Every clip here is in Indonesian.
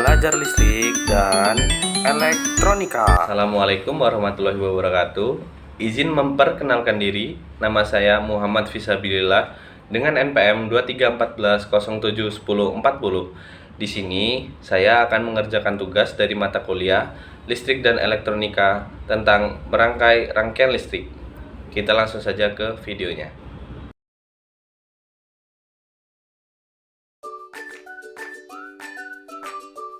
belajar listrik dan elektronika. Assalamualaikum warahmatullahi wabarakatuh. Izin memperkenalkan diri, nama saya Muhammad Fisabilillah dengan NPM 2314071040. Di sini saya akan mengerjakan tugas dari mata kuliah listrik dan elektronika tentang merangkai rangkaian listrik. Kita langsung saja ke videonya.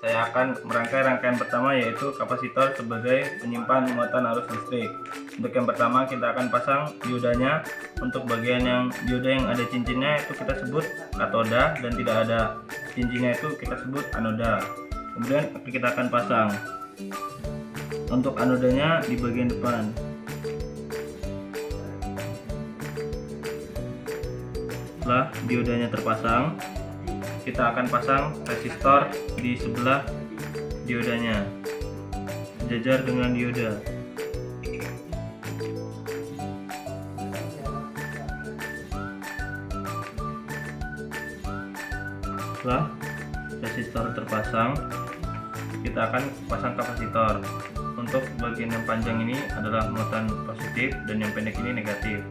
Saya akan merangkai rangkaian pertama, yaitu kapasitor sebagai penyimpan muatan arus listrik. Untuk yang pertama kita akan pasang diodanya. Untuk bagian yang dioda yang ada cincinnya itu kita sebut katoda, dan tidak ada cincinnya itu kita sebut anoda. Kemudian kita akan pasang untuk anodanya di bagian depan. Setelah diodanya terpasang, kita akan pasang resistor di sebelah diodanya sejajar dengan dioda. Setelah resistor terpasang, kita akan pasang kapasitor. Untuk bagian yang panjang ini adalah muatan positif dan yang pendek ini negatif.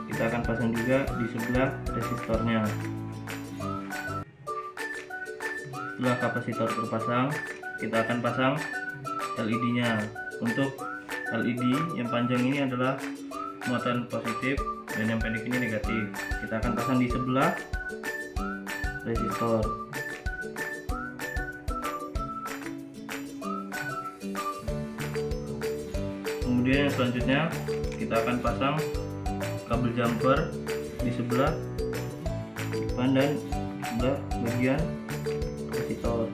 Kita akan pasang juga di sebelah resistornya. Setelah kapasitor terpasang, kita akan pasang LED-nya. Untuk LED yang panjang ini adalah muatan positif dan yang pendek ini negatif. Kita akan pasang di sebelah resistor. Kemudian yang selanjutnya kita akan pasang kabel jumper di sebelah depan dan sebelah bagian kapasitor.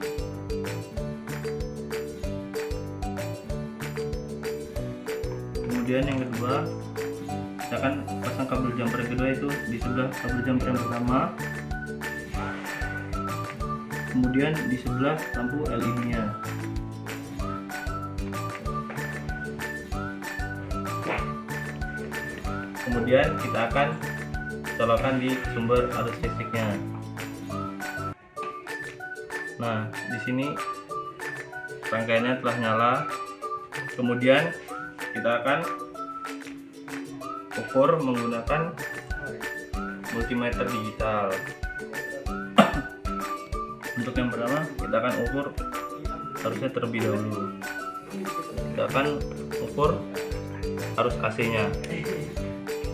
Kemudian yang kedua, kita akan pasang kabel jumper yang kedua, itu di sebelah kabel jumper yang pertama, kemudian di sebelah lampu LED-nya. Kemudian kita akan colokkan di sumber arus listriknya. Nah, di sini rangkaiannya telah nyala. Kemudian kita akan ukur menggunakan multimeter digital. Untuk yang pertama, kita akan ukur arusnya terlebih dahulu. Kita akan ukur arus AC-nya.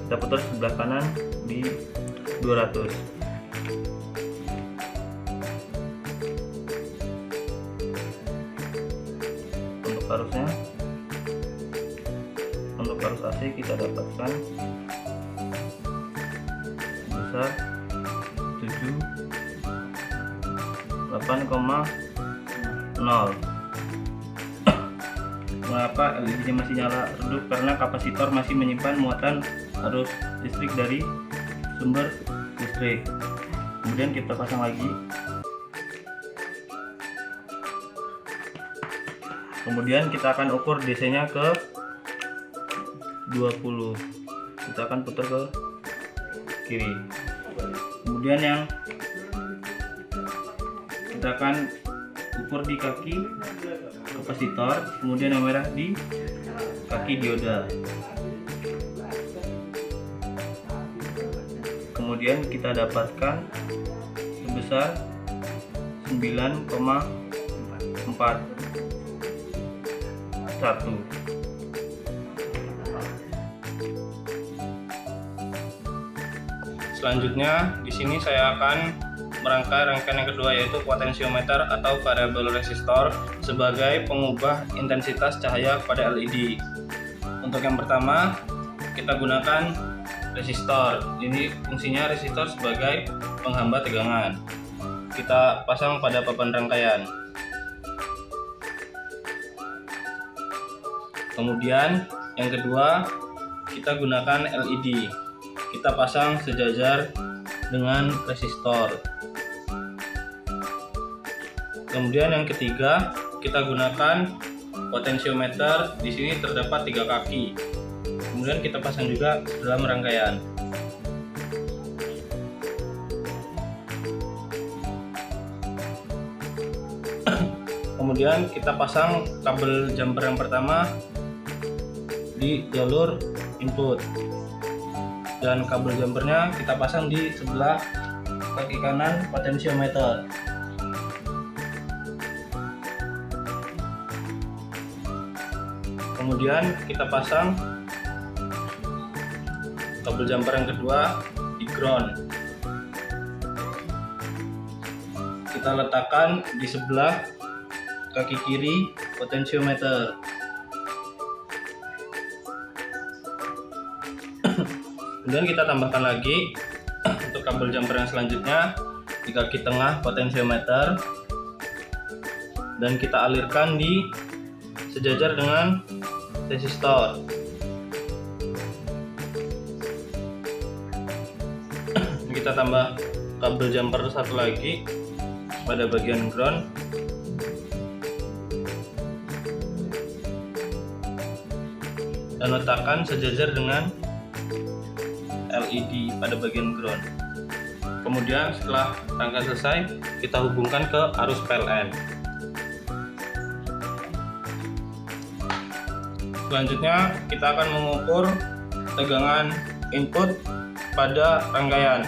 Kita putar sebelah kanan di 200. Untuk arus AC kita dapatkan sebesar 78,0. Mengapa LED-nya masih nyala redup? Karena kapasitor masih menyimpan muatan arus listrik dari sumber listrik. Kemudian kita pasang lagi. Kemudian kita akan ukur DC-nya ke 20. Kita akan putar ke kiri. Kemudian yang kita akan ukur di kaki kapasitor, kemudian yang merah di kaki dioda. Kemudian kita dapatkan sebesar 9,41. Selanjutnya di sini saya akan merangkai rangkaian yang kedua, yaitu potensiometer atau variabel resistor sebagai pengubah intensitas cahaya pada LED. Untuk yang pertama, kita gunakan resistor. Ini fungsinya resistor sebagai penghambat tegangan. Kita pasang pada papan rangkaian. Kemudian yang kedua, kita gunakan LED. Kita pasang sejajar dengan resistor. Kemudian yang ketiga, kita gunakan potensiometer. Di sini terdapat 3 kaki. Kemudian kita pasang juga dalam rangkaian. Kemudian kita pasang kabel jumper yang pertama di jalur input, dan kabel jumpernya kita pasang di sebelah kaki kanan potensiometer. Kemudian kita pasang kabel jumper yang kedua di ground. Kita letakkan di sebelah kaki kiri potensiometer. Kemudian kita tambahkan lagi untuk kabel jumper yang selanjutnya di kaki tengah potensiometer, dan kita alirkan di sejajar dengan resistor. Kita tambah kabel jumper satu lagi pada bagian ground. Dan letakkan sejajar dengan LED pada bagian ground. Kemudian setelah rangkaian selesai, kita hubungkan ke arus PLN. Selanjutnya kita akan mengukur tegangan input pada rangkaian.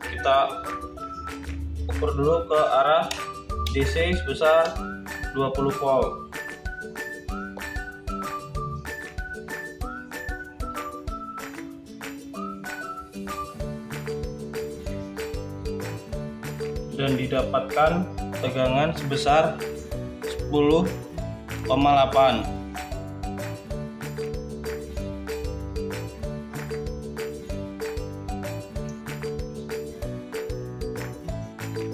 Kita ukur dulu ke arah DC sebesar 20 volt. Dan didapatkan tegangan sebesar 10,8.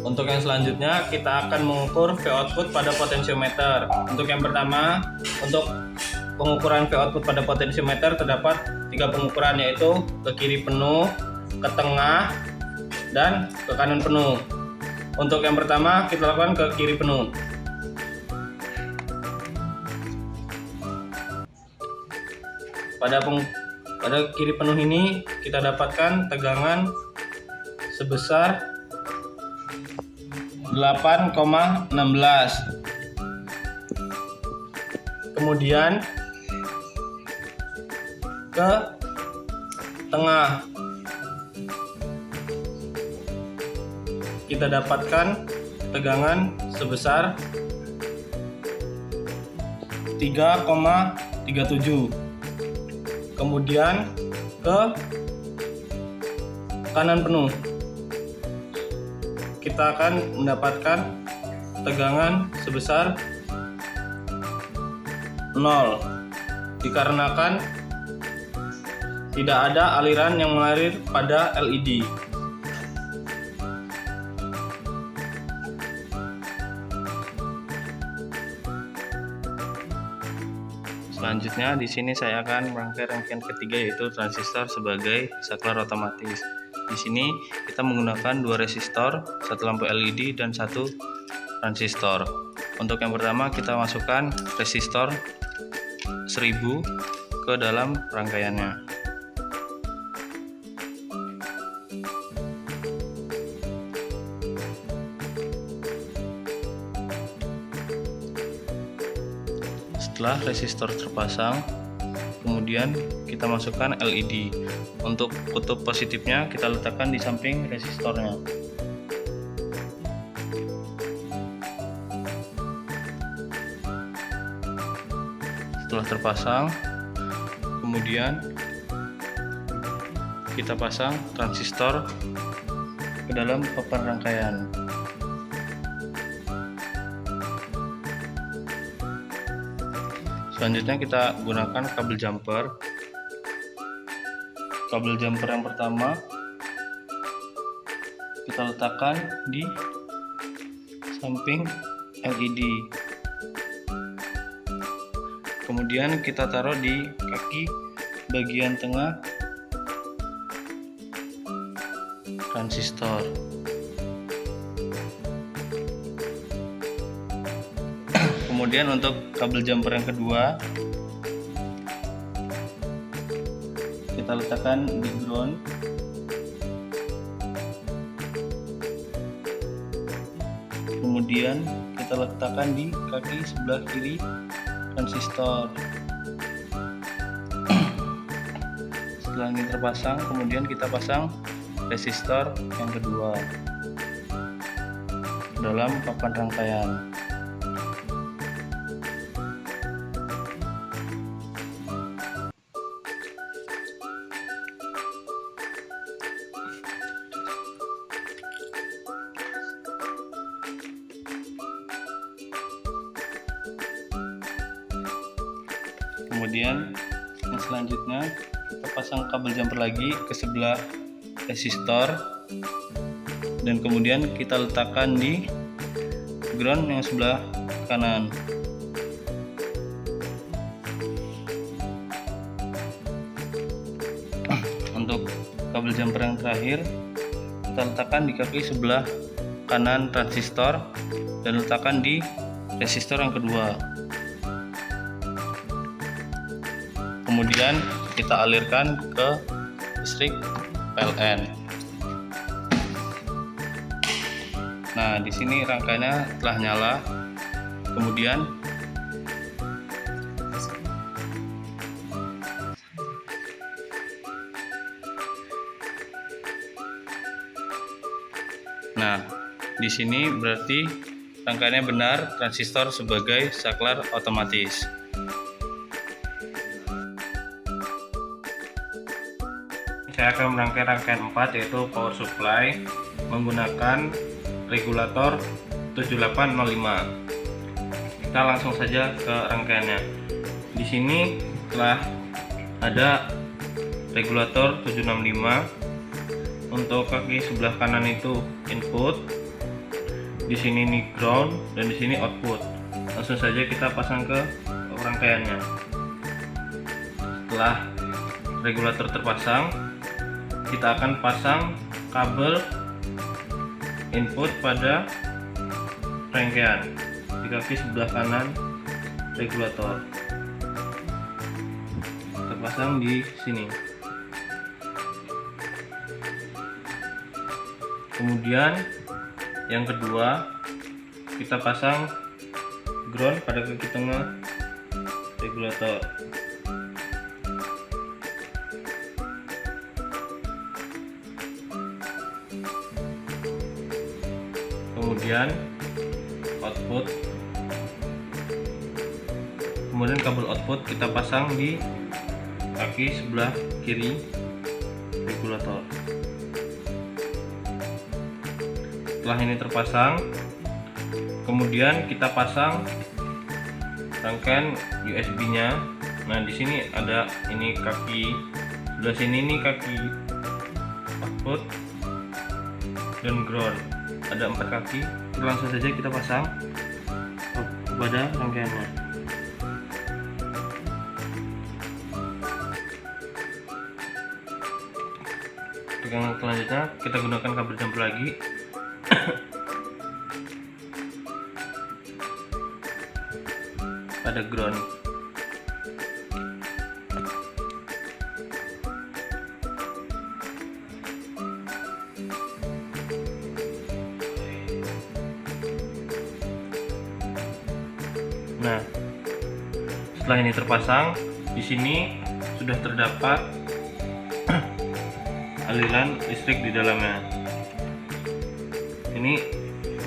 Untuk yang selanjutnya kita akan mengukur V output pada potensiometer. Untuk yang pertama, untuk pengukuran V output pada potensiometer terdapat 3 pengukuran, yaitu ke kiri penuh, ke tengah, dan ke kanan penuh. Untuk yang pertama kita lakukan ke kiri penuh. Pada kiri penuh ini kita dapatkan tegangan sebesar 8,16. Kemudian ke tengah kita dapatkan tegangan sebesar 3,37. Kemudian ke kanan penuh kita akan mendapatkan tegangan sebesar 0, dikarenakan tidak ada aliran yang mengalir pada LED. Selanjutnya di sini saya akan merangkai rangkaian ketiga, yaitu transistor sebagai saklar otomatis. Di sini kita menggunakan 2 resistor, 1 lampu LED, dan 1 transistor. Untuk yang pertama kita masukkan resistor 1000 ke dalam rangkaiannya. Setelah resistor terpasang, kemudian kita masukkan LED. Untuk kutub positifnya kita letakkan di samping resistornya. Setelah terpasang, kemudian kita pasang transistor ke dalam papan rangkaian. Selanjutnya kita gunakan kabel jumper. Kabel jumper yang pertama kita letakkan di samping LED. Kemudian kita taruh di kaki bagian tengah transistor. Kemudian untuk kabel jumper yang kedua kita letakkan di ground. Kemudian kita letakkan di kaki sebelah kiri transistor. Setelah ini terpasang, kemudian kita pasang resistor yang kedua dalam papan rangkaian. Kemudian yang selanjutnya kita pasang kabel jumper lagi ke sebelah resistor dan kemudian kita letakkan di ground yang sebelah kanan. Untuk kabel jumper yang terakhir kita letakkan di kaki sebelah kanan transistor dan letakkan di resistor yang kedua. Kemudian kita alirkan ke listrik PLN. Nah, di sini rangkaiannya telah nyala. Kemudian di sini berarti rangkaiannya benar, transistor sebagai saklar otomatis. Saya akan merangkai rangkaian 4, yaitu power supply menggunakan regulator 7805. Kita langsung saja ke rangkaiannya. Di sini telah ada regulator 765. Untuk kaki sebelah kanan itu input, di sini ini ground, dan di sini output. Langsung saja kita pasang ke rangkaiannya. Setelah regulator terpasang, kita akan pasang kabel input pada rangkaian di kaki sebelah kanan regulator. Kita pasang di sini. Kemudian yang kedua, kita pasang ground pada kaki tengah regulator. Kemudian output, kemudian kabel output kita pasang di kaki sebelah kiri regulator. Setelah ini terpasang, kemudian kita pasang rangkaian USB-nya. Nah, di sini ada ini kaki, sebelah sini ini kaki output dan ground. Ada 4 kaki. Langsung saja kita pasang kepada rangkaiannya. Untuk yang selanjutnya kita gunakan kabel jumper lagi. Pada ground. Nah, setelah ini terpasang, di sini sudah terdapat aliran listrik di dalamnya. Ini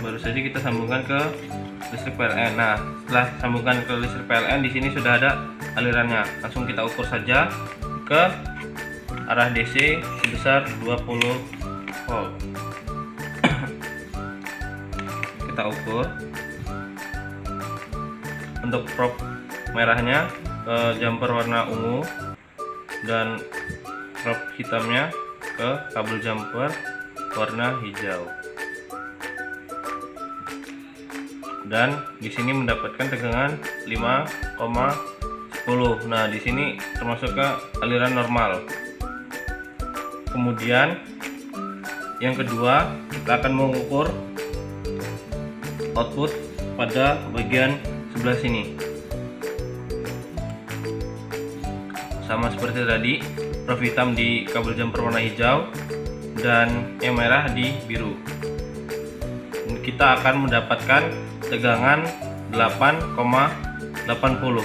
baru saja kita sambungkan ke listrik PLN. Nah, setelah sambungkan ke listrik PLN, di sini sudah ada alirannya. Langsung kita ukur saja ke arah DC sebesar 20 volt. Kita ukur. Untuk probe merahnya ke jumper warna ungu dan probe hitamnya ke kabel jumper warna hijau. Dan di sini mendapatkan tegangan 5,10. Nah, di sini termasuk ke aliran normal. Kemudian yang kedua, kita akan mengukur output pada bagian sebelah sini. Sama seperti tadi, prof hitam di kabel jumper warna hijau dan yang merah di biru. Kita akan mendapatkan tegangan 8,80.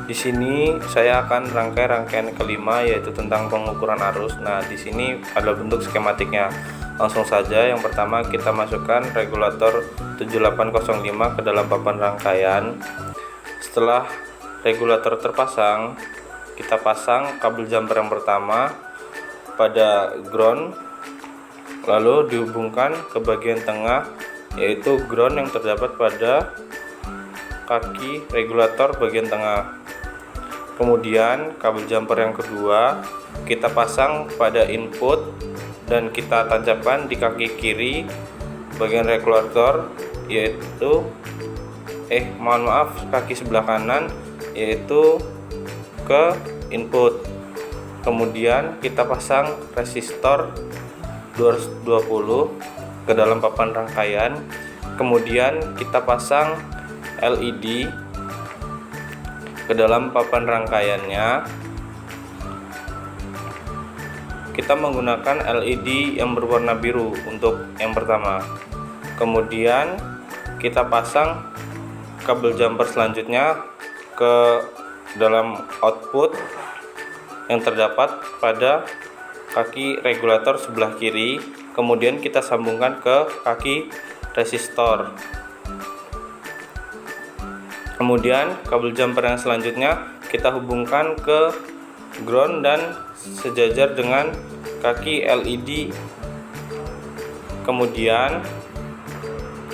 Di sini saya akan rangkaian kelima, yaitu tentang pengukuran arus. Nah, di sini ada bentuk skematiknya. Langsung saja, yang pertama kita masukkan regulator 7805 ke dalam papan rangkaian. Setelah regulator terpasang, kita pasang kabel jumper yang pertama pada ground, lalu dihubungkan ke bagian tengah, yaitu ground yang terdapat pada kaki regulator bagian tengah. Kemudian kabel jumper yang kedua kita pasang pada input dan kita tancapkan di kaki kiri bagian regulator, yaitu kaki sebelah kanan, yaitu ke input. Kemudian kita pasang resistor 220 ke dalam papan rangkaian. Kemudian kita pasang LED ke dalam papan rangkaiannya. Kita menggunakan LED yang berwarna biru untuk yang pertama. Kemudian kita pasang kabel jumper selanjutnya ke dalam output yang terdapat pada kaki regulator sebelah kiri. Kemudian kita sambungkan ke kaki resistor. Kemudian kabel jumper yang selanjutnya kita hubungkan ke ground dan sejajar dengan kaki LED. Kemudian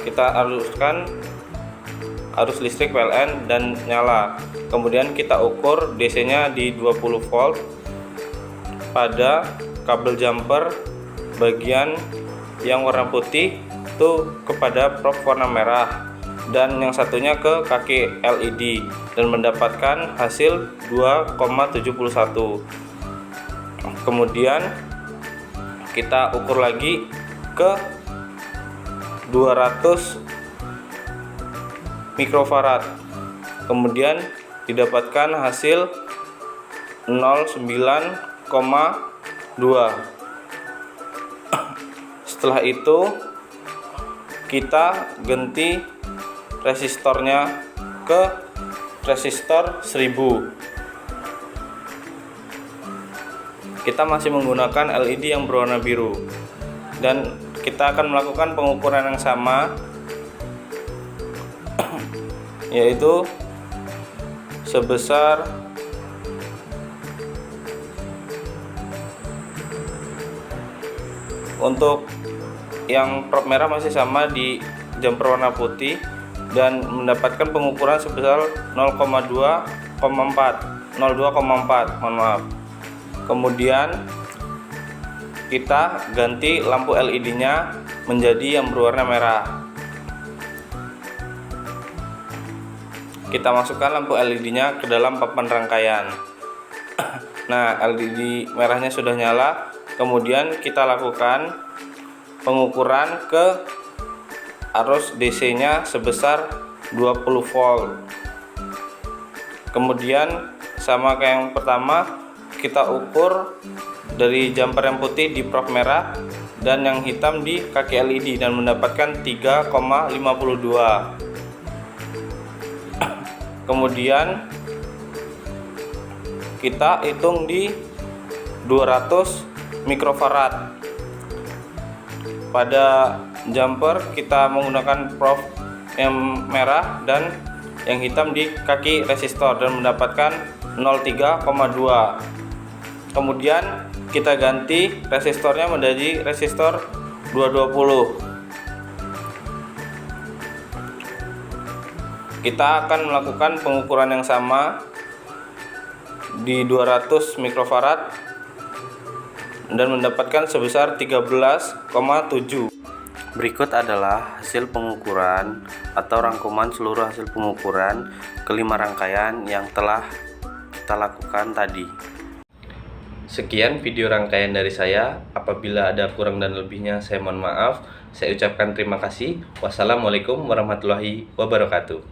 kita aruskan arus listrik PLN dan nyala. Kemudian kita ukur DC-nya di 20 volt pada kabel jumper bagian yang warna putih itu kepada prof warna merah, dan yang satunya ke kaki LED, dan mendapatkan hasil 2,71. Kemudian kita ukur lagi ke 200 mikrofarad. Kemudian didapatkan hasil 09,2. Setelah itu kita ganti resistornya ke resistor 1000. Kita masih menggunakan LED yang berwarna biru, dan kita akan melakukan pengukuran yang sama, yaitu sebesar untuk yang prop merah masih sama di jumper warna putih, dan mendapatkan pengukuran sebesar 02,4, mohon maaf. Kemudian kita ganti lampu LED-nya menjadi yang berwarna merah. Kita masukkan lampu LED-nya ke dalam papan rangkaian. Nah, LED merahnya sudah nyala. Kemudian kita lakukan pengukuran ke arus DC-nya sebesar 20 volt. Kemudian sama kayak yang pertama, kita ukur dari jumper yang putih di prof merah dan yang hitam di kaki LED, dan mendapatkan 3,52. Kemudian kita hitung di 200 mikrofarad. Pada jumper kita menggunakan prof yang merah dan yang hitam di kaki resistor, dan mendapatkan 03,2. Kemudian kita ganti resistornya menjadi resistor 220. Kita akan melakukan pengukuran yang sama di 200 mikrofarad dan mendapatkan sebesar 13,7. Berikut adalah hasil pengukuran atau rangkuman seluruh hasil pengukuran kelima rangkaian yang telah kita lakukan tadi. Sekian video rangkaian dari saya. Apabila ada kurang dan lebihnya, saya mohon maaf. Saya ucapkan terima kasih. Wassalamualaikum warahmatullahi wabarakatuh.